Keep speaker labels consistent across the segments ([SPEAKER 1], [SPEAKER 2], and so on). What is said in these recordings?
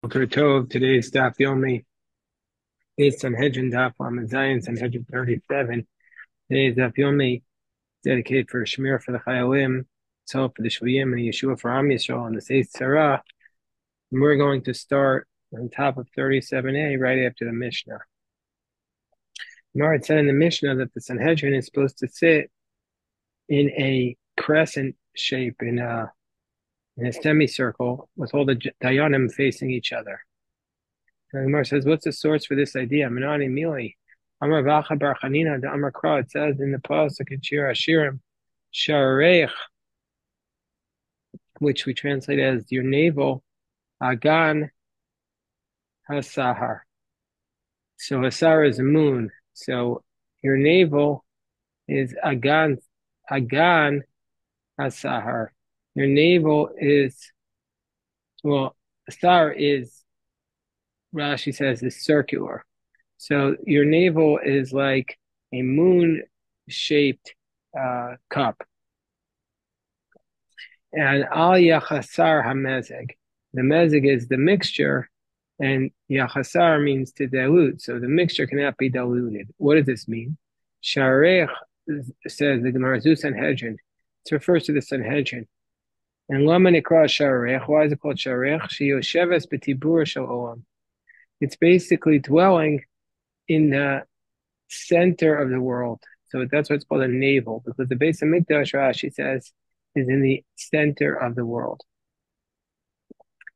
[SPEAKER 1] Boker Tov. Today's daf yomi is Sanhedrin daf Lamed Zayin, Sanhedrin 37. Today's daf yomi dedicated for Shemir for the Chayalim, Tzol for the Shvuyim, and Yeshua for Am Yisrael on the Seis Tzara. And we're going to start on top of 37a right after the Mishnah. Gemara said in the Mishnah that the Sanhedrin is supposed to sit in a crescent shape, in a semicircle, with all the Dayanim facing each other. The Gemara says, what's the source for this idea? Menani Mili. Amar Vacha Bar Chanina, the Amar Kra, it says in the Pasuk in Shir Hashirim, Shareich, which we translate as your navel, Agan HaSahar. So Hasar is a moon. So your navel is Agan HaSahar. Your navel is, well, Sar is, Rashi says, is circular. So your navel is like a moon-shaped cup. And al yachasar hamezeg. The mezeg is the mixture, and yachasar means to dilute. So the mixture cannot be diluted. What does this mean? Sharech, says the Gemara, Zu Sanhedrin. It refers to the Sanhedrin. And lama nikra sharech. Why is it called sharech? Sheyosheves b'tibur shel olam. It's basically dwelling in the center of the world. So that's why it's called a navel, because the base of Mikdash, Rashi says, is in the center of the world.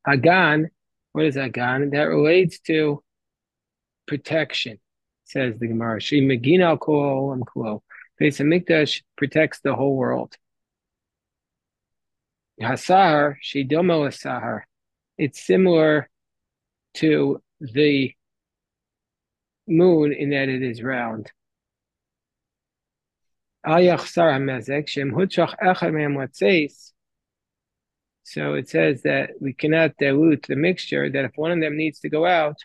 [SPEAKER 1] Agan, what is Agan? That relates to protection, says the Gemara. She Megina al kol olam kulo. Base of Mikdash protects the whole world. Hasahar, she domo hasahar. It's similar to the moon in that it is round. So it says that we cannot dilute the mixture, that if one of them needs to go out,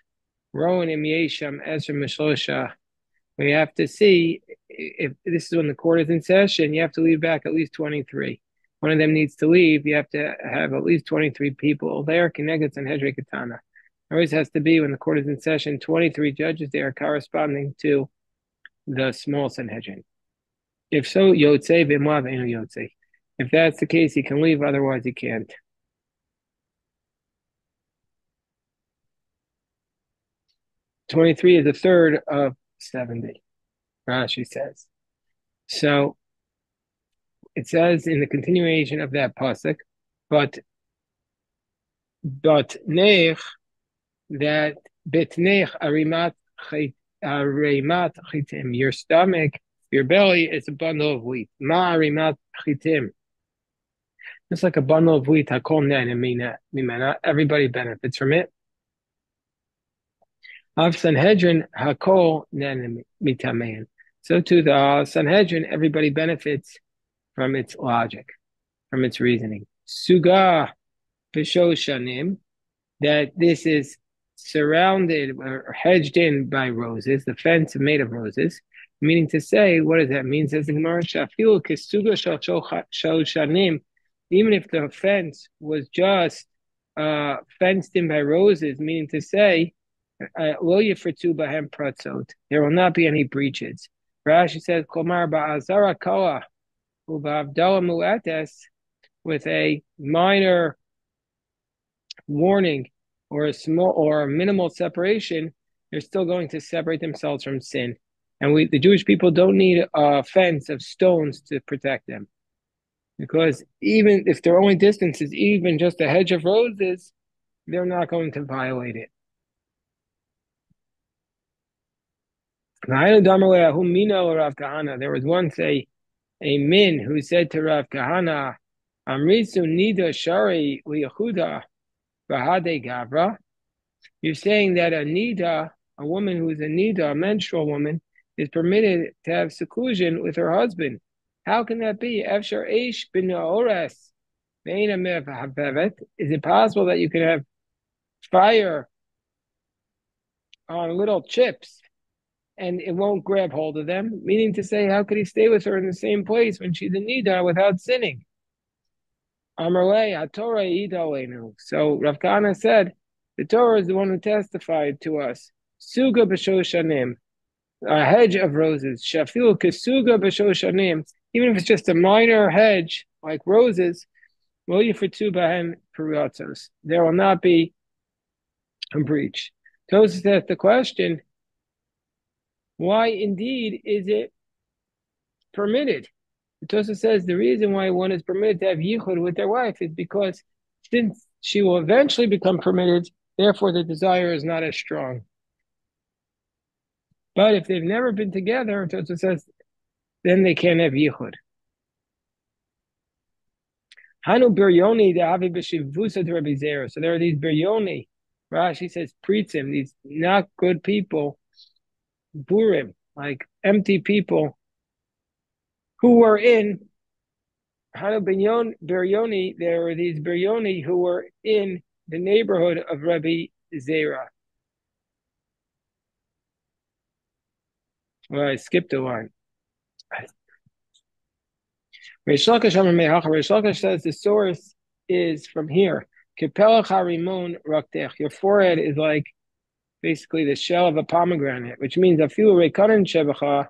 [SPEAKER 1] we have to see if this is when the court is in session, you have to leave back at least 23. One of them needs to leave, you have to have at least 23 people there. It always has to be, when the court is in session, 23 judges there corresponding to the small Sanhedrin. If so, Yotzei v'imlav eno Yotzei. If that's the case, he can leave, otherwise he can't. $23 is a third of 70, Rashi says. So it says in the continuation of that pasuk, but neich, that betneich arimat chitim, your stomach, your belly is a bundle of wheat. Ma arimat chitim. It's like a bundle of wheat. Hakol mimena. Everybody benefits from it. Of Sanhedrin, hakol mitamein. So to the Sanhedrin, everybody benefits from its logic, from its reasoning. Suga b'shoshanim, that this is surrounded or hedged in by roses, the fence made of roses. Meaning to say, what does that mean? Says the Gemara, shafilu kisuga shoshanim. Even if the fence was just fenced in by roses, meaning to say, lo yifratu bahem pratzot, there will not be any breaches. Rashi says, Komar ba'azara koah uba'avdala mu'etes, with a minor warning or a small or a minimal separation, they're still going to separate themselves from sin. And the Jewish people don't need a fence of stones to protect them. Because even if their only distance is even just a hedge of roses, they're not going to violate it. There was once a min who said to Rav Kahana, Amrisu nida shari liyachuda bahade gavra. You're saying that a nida, a woman who is a nida, a menstrual woman, is permitted to have seclusion with her husband. How can that be? Efshar eish bin ores. Is it possible that you can have fire on little chips and it won't grab hold of them? Meaning to say, how could he stay with her in the same place when she's a nida without sinning? Amarle, HaTorah idolenu. So Rav Kahana said, The Torah is the one who testified to us. Suga b'shoshanim, a hedge of roses. Shafil kesuga b'shoshanim, even if it's just a minor hedge like roses. Will you for two bahem periatos? There will not be a breach. Tosfos asked the question, why indeed is it permitted? Tosfos says the reason why one is permitted to have yichud with their wife is because since she will eventually become permitted, therefore the desire is not as strong. But if they've never been together, Tosfos says, then they can't have yichud. Hanu biryoni de'avi b'shivusa to Rabbi Zera. So there are these biryoni. Rashi says pritzim, these not good people, burim, like empty people, who were in Hanu biryoni. There were these biryoni who were in the neighborhood of Rabbi Zera. Well, I skipped a line. Reish Lakish says the source is from here. Kipelach harimon raktech. Your forehead is like basically the shell of a pomegranate, which means afilu reikanan shebacha,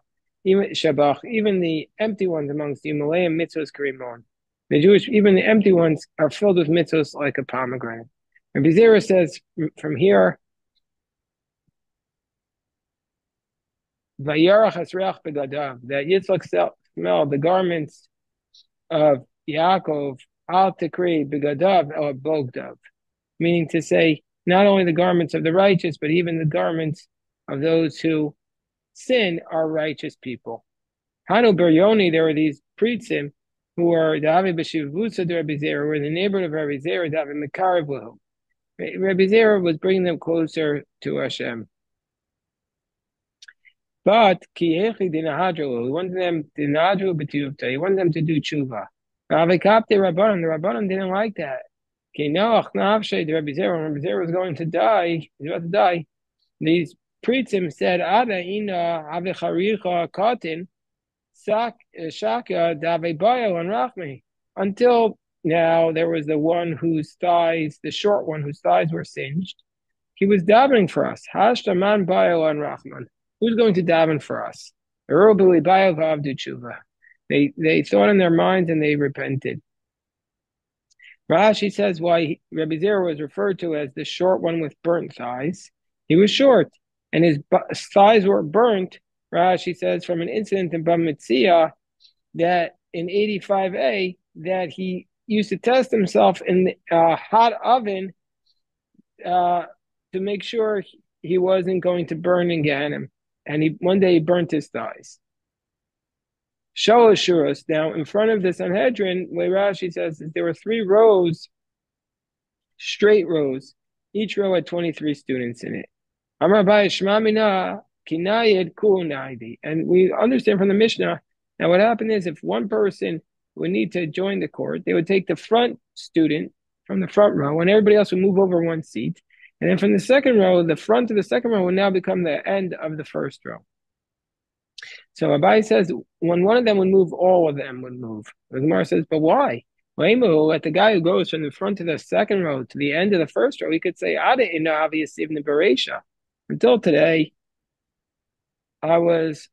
[SPEAKER 1] even the empty ones amongst you, malayim mitzvos karimon. The Jewish, even the empty ones are filled with mitzvos like a pomegranate. And Bizera says from here, Vayarach hasreach begadav, that Yitzchak smelled the garments of Yaakov al tikri begadav or bogdav, meaning to say not only the garments of the righteous, but even the garments of those who sin are righteous people. Hanu Biryoni, there were these pritzim who were Davi b'shivusa de Rabbi Zera, were in the neighborhood of Rabbi Zera, Davi Mekarivu. Rabbi Zera was bringing them closer to Hashem. But Kiyechi dinahadru, he wanted them dinahadru b'tiyuvta, he wanted them to do tshuva. Ravikapte Rabbanan, the Rabbanan didn't like that. Kinoach nafshe, the Rabbi Zera was going to die, he's about to die. These pritzim said, Ada ina avecharicha katin, sak shaka dave bayo and rachmi. Until now, there was the one whose thighs, the short one whose thighs were singed. He was davening for us. Hashtaman bayo and rachman. Who's going to daven for us? They thought in their minds and they repented. Rashi says why Rabbi Zera was referred to as the short one with burnt thighs. He was short, and his thighs were burnt. Rashi says from an incident in Bava Metzia that in 85a that he used to test himself in the hot oven to make sure he wasn't going to burn in Gehenna. And one day he burnt his thighs. Shalosh shuros. Now, in front of the Sanhedrin, way Rashi says that there were 3 rows, straight rows. Each row had 23 students in it. Amar Abaye Shema Mina Kinayed Kunaidi. And we understand from the Mishnah, now what happened is if one person would need to join the court, they would take the front student from the front row, and everybody else would move over one seat. And then from the second row, the front of the second row would now become the end of the first row. So Abaye says when one of them would move, all of them would move. The Gemara says, but why? At the guy who goes from the front of the second row to the end of the first row, he could say, Ada in obvious even the Beresha. Until today, I was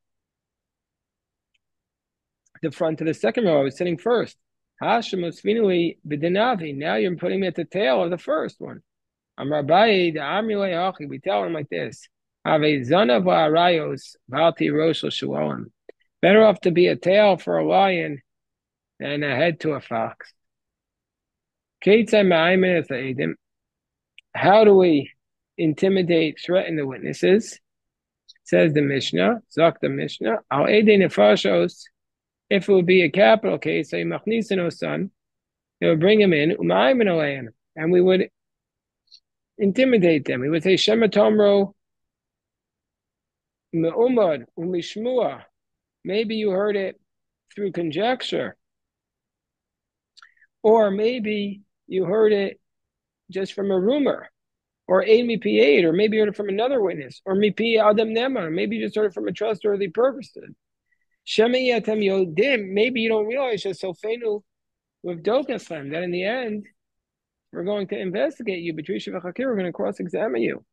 [SPEAKER 1] the front of the second row. I was sitting first. Hashemusfinui b'dinavi. Now you're putting me at the tail of the first one. Amar Abaye, the Amrulei Achi, we tell him like this. Better off to be a tail for a lion than a head to a fox. How do we intimidate, threaten the witnesses? Says the Mishnah, Zok the Mishnah, if it would be a capital case, say son, they would bring him in, and we would intimidate them. We would say, Shema Tomro, Me'umad, Umishmua. Maybe you heard it through conjecture. Or maybe you heard it just from a rumor. Or mipi, or maybe you heard it from another witness. Or mipi adam neman, maybe you just heard it from a trustworthy person. Shemiyatem yodim, maybe you don't realize just sofenu with dokasem, that in the end, We're going to investigate you. B'trisha v'chakir, we're going to cross-examine you.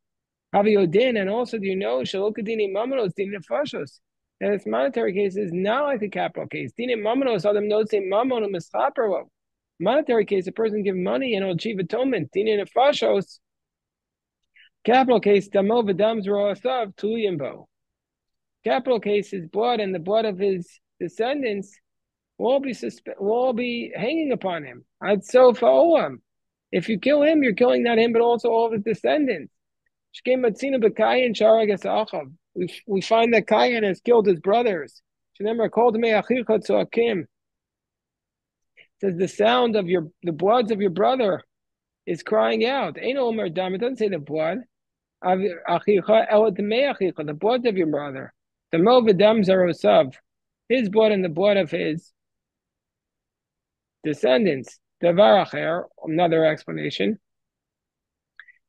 [SPEAKER 1] Haviyodin, and also do you know shalokadini mamanos dini nefashos? And its monetary case is not like a capital case. Dini mamanos adam notzei mamon u'mischaper. Monetary case, a person give money and will achieve atonement. Dini nefashos. Capital case, damo v'dam zroasav tuliyimbo. Capital case is blood, and the blood of his descendants will all be hanging upon him. So fa'olam. If you kill him, you're killing not him, but also all of his descendants. We find that Cain has killed his brothers. It says the sound of the bloods of your brother is crying out. It doesn't say the blood. The blood of your brother. The movedam zarosav, his blood and the blood of his descendants. Davar acher, another explanation.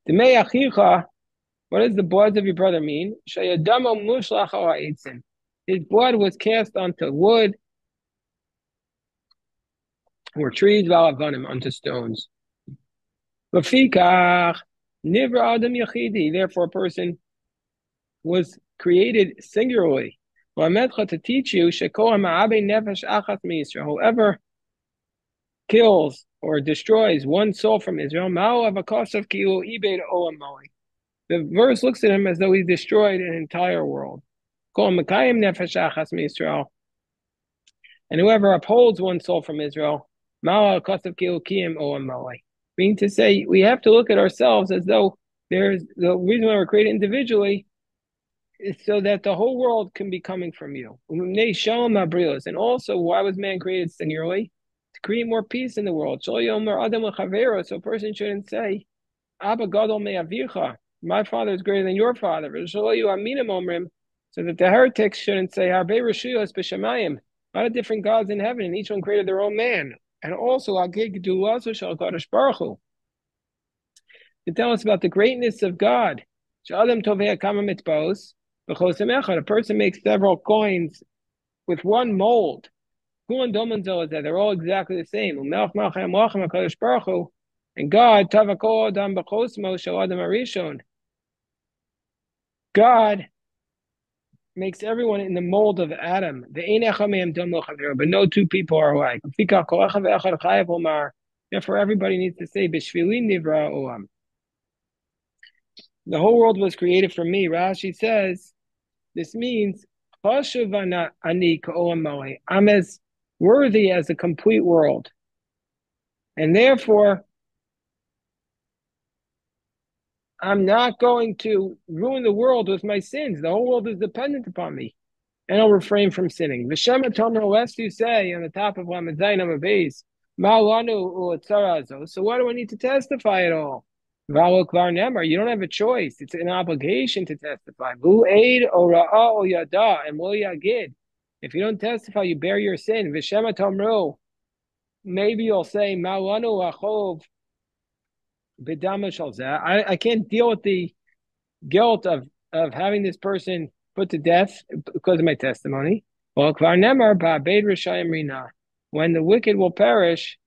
[SPEAKER 1] The me'achicha. What does the blood of your brother mean? His blood was cast onto wood or trees, onto stones. Therefore, a person was created singularly. To teach you, whoever kills or destroys one soul from Israel, the verse looks at him as though he destroyed an entire world. And whoever upholds one soul from Israel, meaning to say, we have to look at ourselves as though there's the reason why we're created individually is so that the whole world can be coming from you. And also, why was man created singularly? To create more peace in the world. So a person shouldn't say, Abba gadol me'avicha, my father is greater than your father. So that the heretics shouldn't say, a lot of different gods in heaven, and each one created their own man. And also, to tell us about the greatness of God. A person makes several coins with one mold. They're all exactly the same. And God makes everyone in the mold of Adam. But no two people are alike. Therefore, everybody needs to say, the whole world was created for me. Rashi says, this means, I'm as worthy as a complete world. And therefore, I'm not going to ruin the world with my sins. The whole world is dependent upon me. And I'll refrain from sinning. V'shema tomer, lest you say on the top of Lamed Zayin Amud Beis, ma'alanu u'atzarazo. So why do I need to testify at all? V'alo kvar nemar, you don't have a choice. It's an obligation to testify. V'u eid o ra'a o yada, and lo yagid. If you don't testify, you bear your sin. V'shema tomru, maybe you'll say, ma'alanu achov, I can't deal with the guilt of having this person put to death because of my testimony. When the wicked will perish,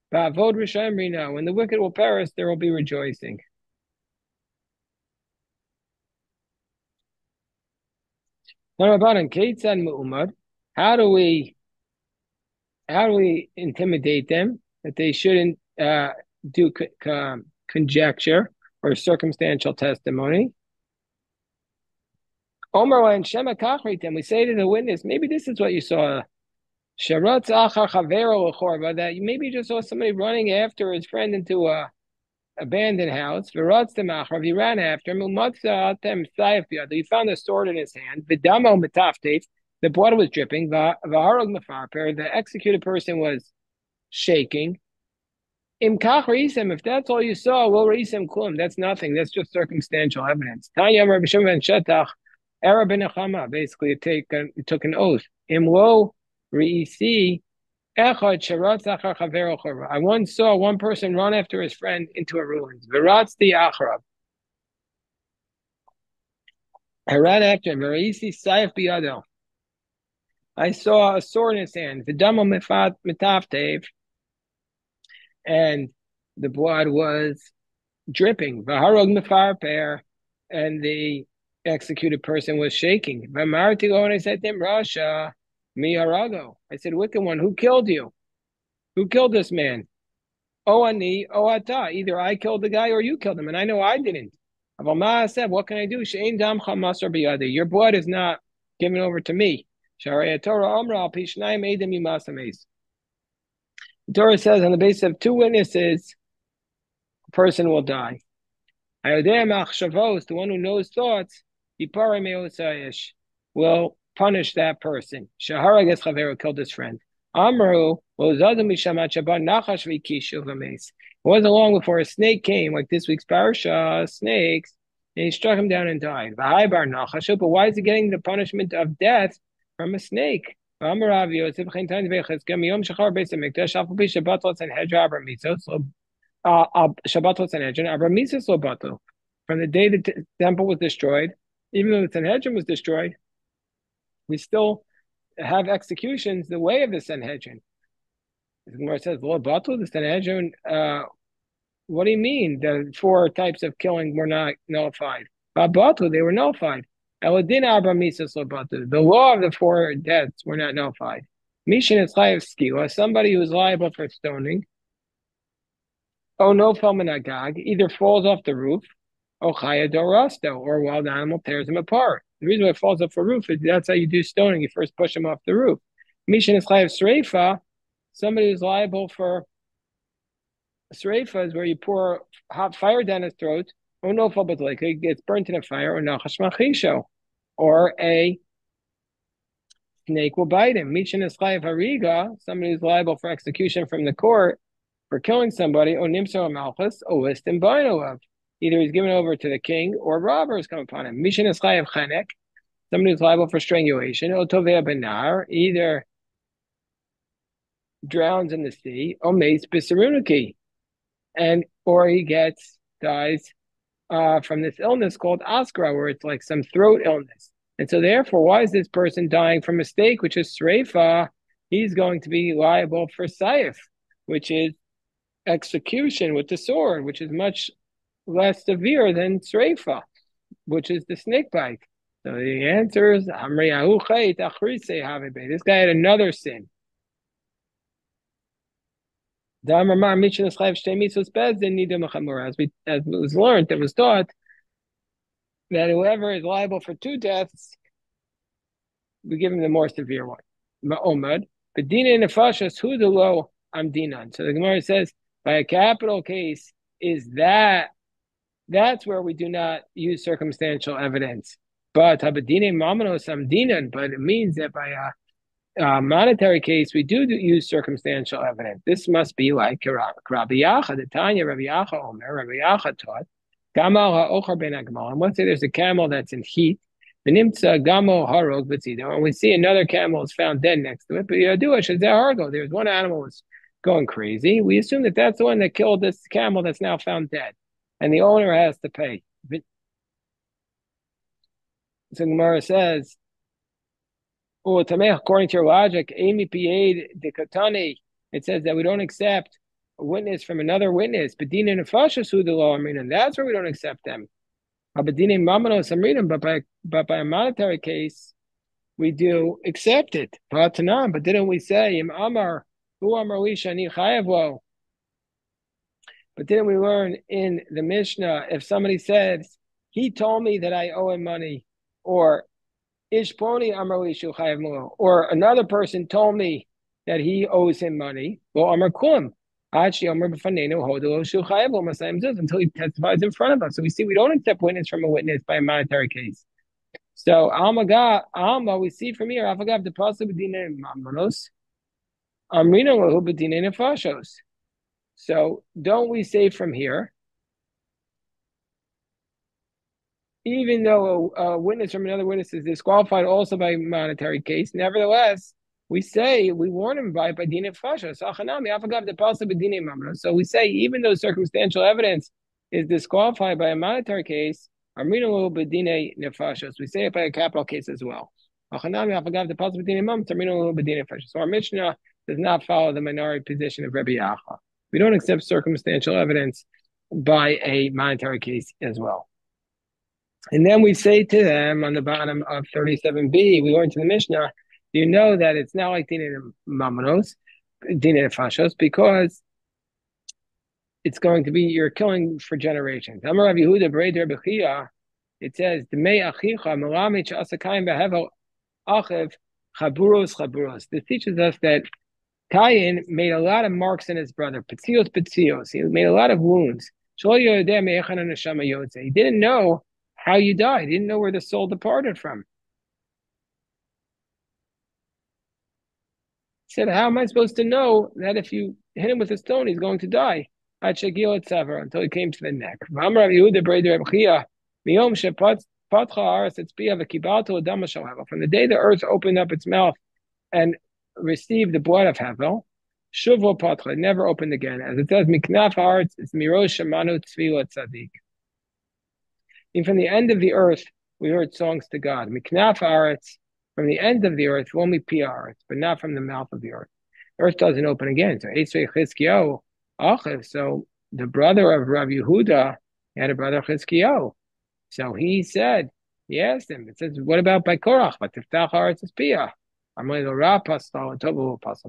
[SPEAKER 1] when the wicked will perish, there will be rejoicing. How do we intimidate them that they shouldn't do conjecture or circumstantial testimony? Omer and Shema Kachritem, we say to the witness, maybe this is what you saw. Sharatz achar chavero l'chorba, that you maybe just saw somebody running after his friend into a abandoned house. V'ratz demachar, he ran after him. Umatza atem sayef biyad, he found a sword in his hand. V'damo metaftef, the blood was dripping. V'harog mefarper, the executed person was shaking. Im kach reisem, if that's all you saw, well reisem klum, that's nothing. That's just circumstantial evidence. Tanya Rabbi Shimon ben Shetach, Era ben Nechama, basically it took an oath. Im lo reisi echad sharatz achar chavero chorba. I once saw one person run after his friend into a ruins. V'ratz di acharab. I ran after him. V'reisi sayef biyado. I saw a sword in his hand. V'damo mitaftev. And the blood was dripping. V'harog mefarper, and the executed person was shaking. V'amarti lo, and I said to him, Rasha, mi harago. I said, wicked one, who killed you? Who killed this man? O ani, o ata. Either I killed the guy or you killed him, and I know I didn't. Avama said, what can I do? She'ein dam chamasar biyadi. Your blood is not given over to me. Sharei Torah omra al pishnayim edim yimasames. The Torah says on the basis of two witnesses, a person will die. The one who knows thoughts, will punish that person. Shahara killed his friend. Amru it wasn't long before a snake came, like this week's parasha, snakes, and he struck him down and died. But why is he getting the punishment of death from a snake? Sanhedrin, from the day the temple was destroyed, even though the Sanhedrin was destroyed, we still have executions the way of the Sanhedrin. The Gemara says, "Lo batul, the Sanhedrin." What do you mean? The four types of killing were not nullified. Batul, they were nullified. Eladin abra misas lo batul. The law of the four deaths were not nullified. Mishin is chayav skila, somebody who is liable for stoning. Oh, no felmanagag, either falls off the roof, or chaya dorasto, or wild animal tears him apart. The reason why it falls off a roof is that's how you do stoning. You first push him off the roof. Mishin is chayav sreifa, somebody who's liable for sreifa is where you pour hot fire down his throat, or no falbatleka, he gets burnt in a fire, or nachash machisho, or a snake will bite him. Mishin is chayav hariga, somebody who's liable for execution from the court, for killing somebody, or nimso malchus, or list and of. Either he's given over to the king, or robbers come upon him. Mishin is chayav chanek, somebody who's liable for strangulation, or tovea benar, either drowns in the sea, or mace bisarunuki, or he dies from this illness called askra, where it's like some throat illness. And so therefore, why is this person dying from a mistake, which is sreifa? He's going to be liable for saif, which is execution with the sword, which is much less severe than sreifa, which is the snake bite. So the answer is, this guy had another sin. As was learned, it was taught that whoever is liable for two deaths, we give him the more severe one. Ma'omad, but dina in nefashos hu the low amdinan. So the Gemara says, by a capital case, that's where we do not use circumstantial evidence. But habadine mamanos amdinan, but it means that by a monetary case, we do use circumstantial evidence. This must be like Rabbi Yacha, the Tanya Rabbi Yacha Omer, Rabbi Yacha taught, Gamal ha'ochar ben agmal. And let's say there's a camel that's in heat, v'nimtza gamo harog b'tzido, and we see another camel is found dead next to it, but there's one animal was going crazy. We assume that that's the one that killed this camel that's now found dead, and the owner has to pay. So Gemara says, according to your logic, it says that we don't accept a witness from another witness. And that's where we don't accept them. But by a monetary case, we do accept it. But didn't we say, but didn't we learn in the Mishnah, if somebody says, he told me that I owe him money, or or another person told me that he owes him money, until he testifies in front of us. So we see we don't accept witness from a witness by a monetary case. So Alma, we see from here, so don't we say from here, even though a witness from another witness is disqualified also by monetary case, nevertheless, we warn him by dina fasha. So we say, even though circumstantial evidence is disqualified by a monetary case, we say it by a capital case as well. So our Mishnah does not follow the minority position of Rabbi Yacha. We don't accept circumstantial evidence by a monetary case as well. And then we say to them on the bottom of 37b, we go into the Mishnah, you know that it's not like Dinah Mamonos, Dinah Fashos, because it's going to be, you're killing for generations. Amar Rav Yehuda Breder Bechia, it says, Dmei Achicha Melamich Asakayim Behevel Achiv Chaburos Chaburos. This teaches us that Cain made a lot of marks in his brother, Petzios Petzios. He made a lot of wounds. He didn't know how you died. He didn't know where the soul departed from. He said, how am I supposed to know that if you hit him with a stone, he's going to die? Until he came to the neck. From the day the earth opened up its mouth and received the blood of Havel, Shuvo Patra, never opened again. As it says, Miknaf Haaretz, it's Mirosh Shemanu Tzvila Tzadik. And from the end of the earth, we heard songs to God. Miknaf Haaretz, from the end of the earth, only Pi Haaretz, but not from the mouth of the earth. The earth doesn't open again. So Eitzvei Chizkiyahu, Achiv, so the brother of Rav Yehuda had a brother Chizkiyahu. So he said, he asked him, it says, what about by Korach? But Tiftach Haaretz is Piyah. The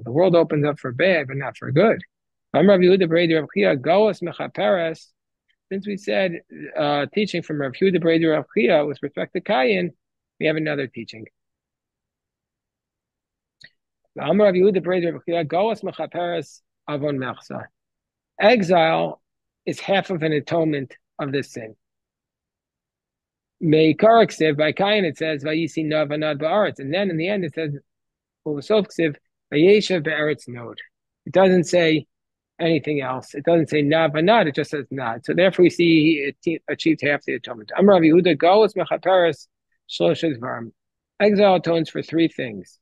[SPEAKER 1] world opens up for bad, but not for good. Since we said teaching from Rav Yehuda Breder Rav Chia with respect to Kayin, we have another teaching. Exile is half of an atonement of this sin. By Kayin it says, and then in the end it says, it doesn't say anything else. It doesn't say nad v'nad. It just says nad. So therefore, we see he achieved half the atonement. Amar Rav Yehuda galus mechaperes shloshes varm. Exile atones for three things: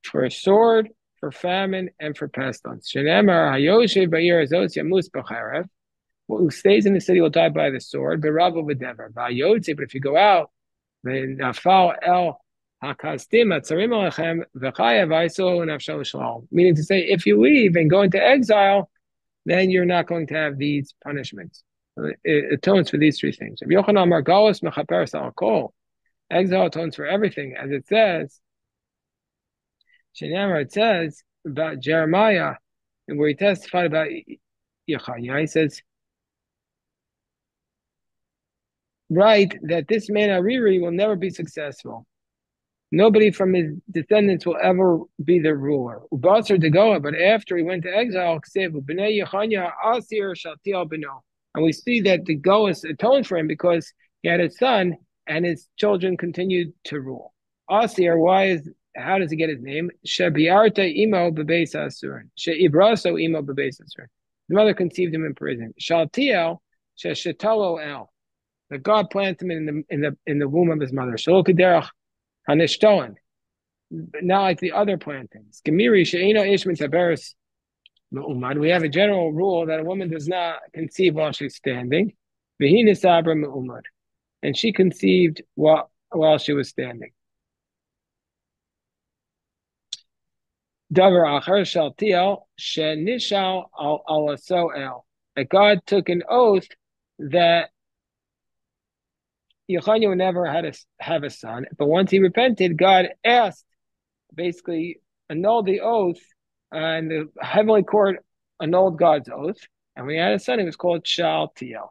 [SPEAKER 1] for a sword, for famine, and for pestilence. Shenemar hayoshev ba'ir azos yamus b'charev. Who stays in the city will die by the sword. B'ravo v'dever. Va'yotze. But if you go out, v'nafal el meaning to say, if you leave and go into exile, then you're not going to have these punishments. It atones for these three things. Exile atones for everything, as it says. It says about Jeremiah, and where he testified about Yechaniah, he says, right, that this man Ariri will never be successful. Nobody from his descendants will ever be the ruler. Ubasar Degoa, but after he went to exile, and we see that the Goas atoned for him because he had a son and his children continued to rule. Asir, how does he get his name? Shebiarta imo bebeis asurin. Sheibraso imo bebeis asurin. His mother conceived him in prison. Shaltiel sheshetalo el. That God planted him in the womb of his mother. Shalokaderach. Hanishtoan, not like the other plantings. Gemiri she'ino ishmin taberis me'umad. We have a general rule that a woman does not conceive while she's standing. V'hina sabra me'umad, and she conceived while she was standing. Davar acher shaltiel she'nishal al alasoel. That God took an oath that Yechaniah never had have a son, but once he repented, God basically annulled the oath, and the heavenly court annulled God's oath. And when he had a son, he was called Shaltiel.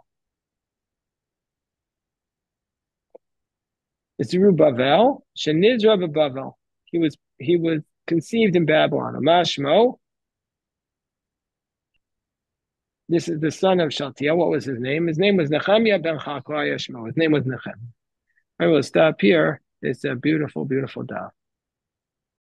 [SPEAKER 1] It's Zerubbabel, Shenizra Bavel. He was conceived in Babylon. Amashmo. This is the son of Shaltiel. What was his name? His name was Nehemiah ben Chakra Yeshmo. His name was Nechem. I will stop here. It's a beautiful, beautiful daf.